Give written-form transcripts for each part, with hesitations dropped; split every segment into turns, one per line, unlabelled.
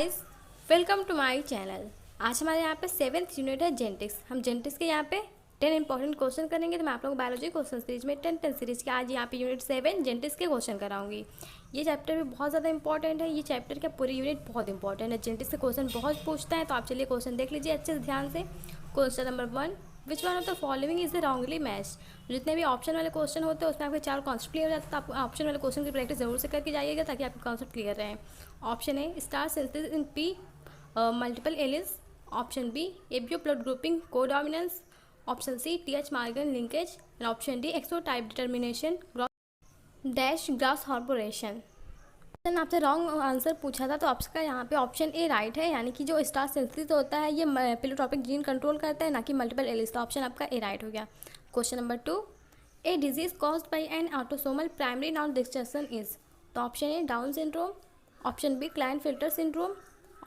Guys, welcome to my channel. आज हमारे यहाँ पे 7th यूनिट है जेनेटिक्स। हम जेनेटिक्स के यहाँ पे 10 इंपॉर्टेंट क्वेश्चन करेंगे। तो मैं आप लोगों को बायोलॉजी क्वेश्चन सीरीज में 10 सीरीज के आज यहाँ पे यूनिट 7 जेनेटिक्स के क्वेश्चन कराऊंगी। ये चैप्टर भी बहुत ज़्यादा इंपॉर्टेंट है। ये चैप्टर का पूरी यूनिट बहुत इंपॉर्टेंट है। जेनेटिक्स से क्वेश्चन बहुत पूछता है, तो आप चलिए क्वेश्चन देख लीजिए अच्छे से ध्यान से। Question number 1, which one of the following is the wrongly match. जितने भी ऑप्शन वाले क्वेश्चन होते हैं उसमें आपके 4 कॉन्सेप्ट क्लियर हो जाता है। तो आप ऑप्शन वाले क्वेश्चन की प्रैक्टिस जरूर से करके जाइएगा ताकि आपके कॉन्सेप्ट क्लियर रहे। Option A, starch synthesis in pea multiple alleles. Option B, ABO blood grouping codominance. Option C, T H Morgan linkage. And option D, XO type determination dash grasshopper. आपसे wrong answer पूछा था, तो आपका यहाँ पे option A right है, यानी कि जो स्टार सिंथेसिस होता है ये प्लेटोट्रॉपिक जीन कंट्रोल करता है, ना कि मल्टीपल एलिस। तो ऑप्शन आपका ए राइट हो गया। Question number 2, a disease caused by an autosomal primary non disjunction is. तो option A Down syndrome. Option B Klinefelter syndrome.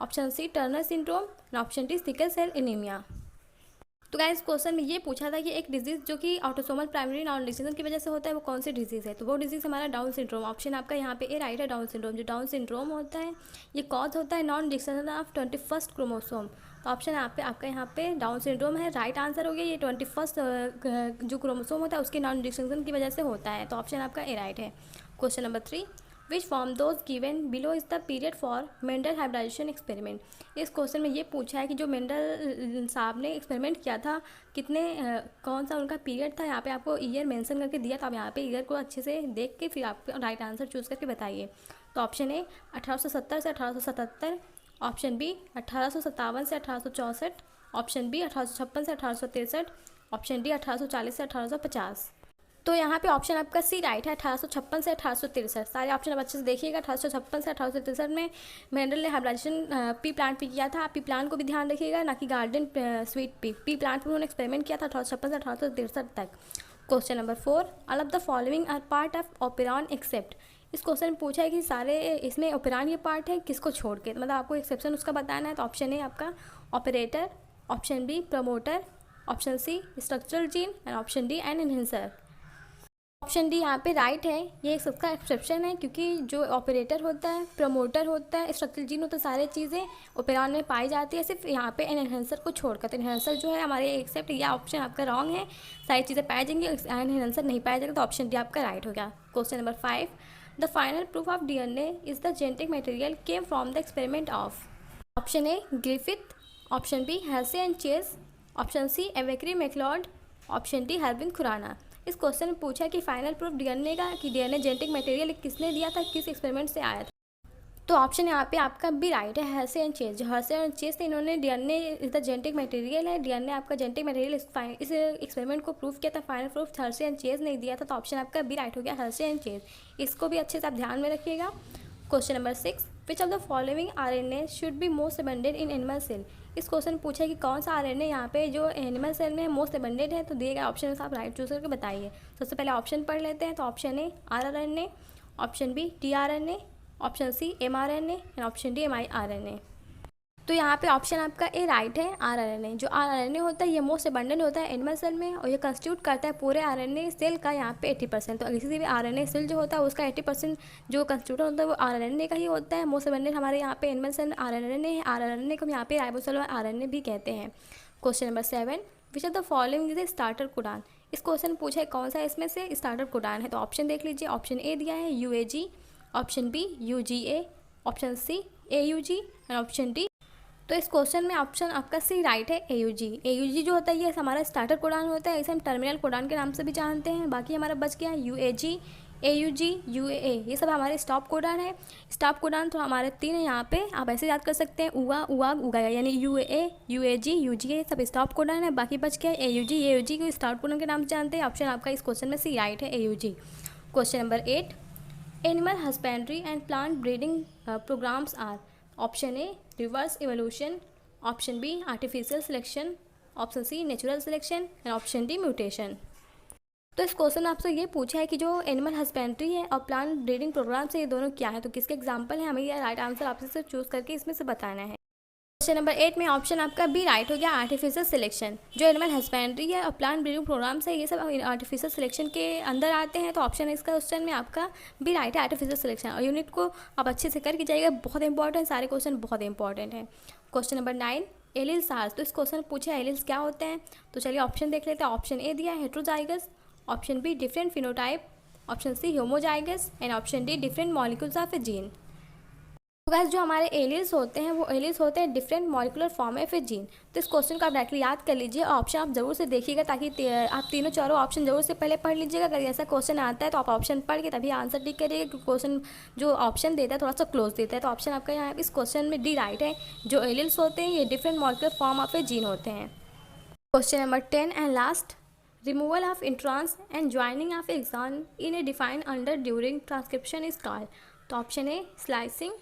Option C Turner syndrome. And option D sickle cell anaemia. तो guys, question में ये पूछा था कि एक disease जो कि ऑटोसोमल प्राइमरी नॉन डिस्ट्रक्शन की वजह से होता है वो कौन सी डिजीज़ है। तो वो डिजीज़ हमारा डाउन सिंड्रोम। ऑप्शन आपका यहाँ पे ए राइट है, डाउन सिंड्रोम। जो डाउन सिंड्रोम होता है ये कॉज होता है non destruction of 21st chromosome. तो ऑप्शन आपका यहाँ पे डाउन सिंड्रोम है, राइट आंसर हो गया। ये 21st जो क्रोमोसोम होता है उसके नॉन डिस्ट्रक्शन की वजह से होता है। तो ऑप्शन आपका ए राइट है। Question number 3, which form those given below is the period for Mendel hybridization experiment. इस क्वेश्चन में ये पूछा है कि जो मेंडल साहब ने एक्सपेरिमेंट किया था कितने कौन सा उनका पीरियड था। यहाँ पे आपको ईयर मेंशन करके दिया, तो आप यहाँ पे ईयर को अच्छे से देख के फिर आप राइट आंसर चूज़ करके बताइए। तो ऑप्शन ए 1870 से 1877। ऑप्शन बी 1857 से 1864। ऑप्शन बी 1856 से 1863। ऑप्शन डी 1840 से 1850। तो यहाँ पे ऑप्शन आपका सी राइट है, 1856 से 1863। सारे ऑप्शन आप अच्छे से देखिएगा। 1856 से 1863 में मेंडल ने हाइब्रिडाइजेशन पी प्लांट पे किया था। आप पी प्लांट को भी ध्यान रखिएगा, ना कि गार्डन स्वीट पी प्लांट पर उन्होंने एक्सपेरिमेंट किया था 1856 से 1863 तक। Question number 4, all of the following are part of operon except. इस क्वेश्चन में पूछा है कि सारे इसमें ओपेरॉन ये पार्ट है, किसको छोड़ के, मतलब आपको एक्सेप्शन उसका बताना है। तो ऑप्शन ए आपका operator. Option B promoter. Option C structural gene. And option D an enhancer. Option D यहाँ पे राइट है। ये एक सबका एक्सेप्शन है, क्योंकि जो ऑपरेटर होता है, प्रमोटर होता है, स्ट्रक्चरल जीन होता है, सारी चीज़ें ओपेरॉन में पाई जाती है, सिर्फ यहाँ पे एनहेंसर को छोड़कर। तो एनहेंसर जो है हमारे एक्सेप्ट, यह ऑप्शन आपका रॉन्ग है। सारी चीज़ें पाई जाएंगी, एनहेंसर नहीं पाया जाएगा। तो ऑप्शन डी आपका राइट हो गया। Question number 5, the final proof of DNA is the genetic material came from the experiment of. Option A Griffith. Option B Hershey and Chase. Option C Avery MacLeod. Option D हर्विन खुराना। इस question में पूछा कि final proof DNA का, कि DNA genetic material किसने दिया था, किस एक्सपेरिमेंट से आया था। तो ऑप्शन यहाँ पे आपका भी राइट है, हेर्शे एंड चेस। जो हेर्शे एंड चेस थे, इन्होंने DNA is the genetic material है, डीएनए आपका जेनेटिक मटेरियल इस एक्सपेरिमेंट को प्रूफ किया था। फाइनल प्रूफ हेर्शे एंड चेस ने दिया था। तो ऑप्शन आपका भी राइट हो गया, हेर्शे एंड चेस। इसको भी अच्छे से आप ध्यान में रखिएगा। Question number 6, which of the following RNA should be most abundant in animal cell. इस क्वेश्चन पूछा है कि कौन सा आरएनए यहाँ पे जो एनिमल सेल में मोस्ट अबंडेंट है। तो दिए गए ऑप्शन से आप राइट चूज करके बताइए। सबसे पहले ऑप्शन पढ़ लेते हैं। तो option A rRNA. Option B tRNA. Option C mRNA. And option D miRNA. तो यहाँ पे ऑप्शन आपका ए राइट है, आरआरएनए। जो आरआरएनए होता है ये मोस्ट अबंडेंट होता है एनिमल सेल में, और ये कंस्टिट्यूट करता है पूरे आरएनए सेल का यहाँ पे 80%। तो किसी भी आरएनए सेल जो होता है उसका 80% जो कंस्टिट्यूट होता है वो आरआरएनए का ही होता है। मोस्ट अबंडेंट हमारे यहाँ पे एनिमल सेल आरआरएनए है। आरआरएनए को हम यहाँ पे राइबोसोमल आरएनए भी कहते हैं। Question number 7, which of the following is a starter codon. इस क्वेश्चन पूछा है कौन सा इसमें से स्टार्टर कोडान है। तो ऑप्शन देख लीजिए। ऑप्शन ए दिया है UAG। Option B UGA। Option C AUG। And option D. तो इस क्वेश्चन में ऑप्शन आपका सी राइट है, AUG। AUG जो होता है ये हमारा स्टार्टर कोडान होता है, इसे हम टर्मिनल कोडान के नाम से भी जानते हैं। बाकी हमारा बच गया UAG, AUG, UAA, ये सब हमारे स्टॉप कोडान है। स्टॉप कोडान तो हमारे 3 है यहाँ पे, आप ऐसे याद कर सकते हैं, उआ उआग उगाया, यानी UAA, UAG, UGA सब स्टॉप कोडान है। बाकी बच गया AUG। AUG को स्टॉप कोडान के नाम से जानते हैं। ऑप्शन आपका इस क्वेश्चन में सी राइट है, AUG। Question number 8, animal husbandry and plant breeding programs are. Option A reverse evolution. Option B artificial selection. Option C natural selection. And option D mutation. तो इस क्वेश्चन आपसे ये पूछा है कि जो एनिमल हस्बेंड्री है और प्लांट ब्रीडिंग प्रोग्राम से ये दोनों क्या है, तो किसके एग्जाम्पल है, हमें ये राइट आंसर आपसे चूज करके इसमें से बताना है। क्वेश्चन नंबर 8 में ऑप्शन आपका बी राइट हो गया, आर्टिफिशियल सिलेक्शन। जो एनिमल हस्बेंड्री है और प्लांट ब्रीडिंग प्रोग्राम्स है, ये सब आर्टिफिशियल सिलेक्शन के अंदर आते हैं, तो ऑप्शन इसका क्वेश्चन में आपका बी राइट है, आर्टिफिशियल सिलेक्शन। और यूनिट को आप अच्छे से करके जाइएगा, बहुत इंपॉर्टेंट, सारे क्वेश्चन बहुत इंपॉर्टेंट हैं। क्वेश्चन नंबर 9 एलिल्स आर, तो इस क्वेश्चन पूछा एलिल्स क्या होते हैं, तो चलिए ऑप्शन देख लेते हैं। ऑप्शन ए दिया है heterozygous, option B different phenotype, option C homozygous and option D different molecules of a gene. तो गाइस जो हमारे एलियंस होते हैं वो एलियंस होते हैं डिफरेंट मॉलिकुलर फॉर्म है फिर जीन। तो इस क्वेश्चन को आप डायरेक्टली याद कर लीजिए और ऑप्शन आप जरूर से देखिएगा, ताकि आप तीनों चारों ऑप्शन जरूर से पहले पढ़ लीजिएगा। अगर ऐसा क्वेश्चन आता है तो आप ऑप्शन पढ़ के तभी आंसर टिक करिएगा, क्योंकि क्वेश्चन जो ऑप्शन देता है थोड़ा सा क्लोज देता है। तो ऑप्शन आपका यहाँ इस क्वेश्चन में डी राइट है। जो एलियंस होते हैं ये different molecular form of a gene होते हैं। Question number 10 and last, removal of introns and joining of exon in a defined under during transcription is called. तो option A slicing,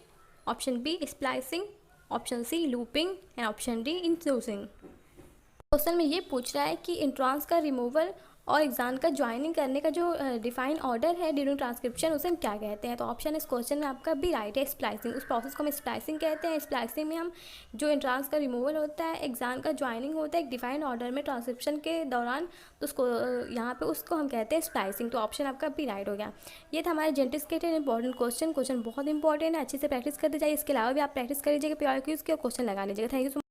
option B splicing, option C looping and option D infusing. Question में ये पूछ रहा है कि introns का removal और exam का ज्वाइनिंग करने का जो डिफाइन ऑर्डर है ड्यूरिंग ट्रांसक्रिप्शन, उसे हम क्या कहते हैं। तो ऑप्शन इस क्वेश्चन में आपका भी राइट है, स्प्लाइसिंग। उस प्रोसेस को हम स्प्लाइसिंग कहते हैं। स्प्लाइसिंग में हम जो इंट्रांस का रिमूवल होता है, एग्जाम का ज्वाइनिंग होता है एक डिफाइंड ऑर्डर में ट्रांसक्रिप्शन के दौरान, तो उसको यहाँ पे उसको हम कहते हैं स्प्लाइसिंग। तो ऑप्शन आपका भी राइट हो गया। ये था हमारे जेनेटिक्स के इंपॉर्टेंट क्वेश्चन बहुत इंपॉर्टेंट है, अच्छे से प्रैक्टिस करते जाइए। इसके अलावा भी आप प्रैक्टिस कर लीजिएगा PRQs के, क्वेश्चन लगा लीजिएगा। Thank you.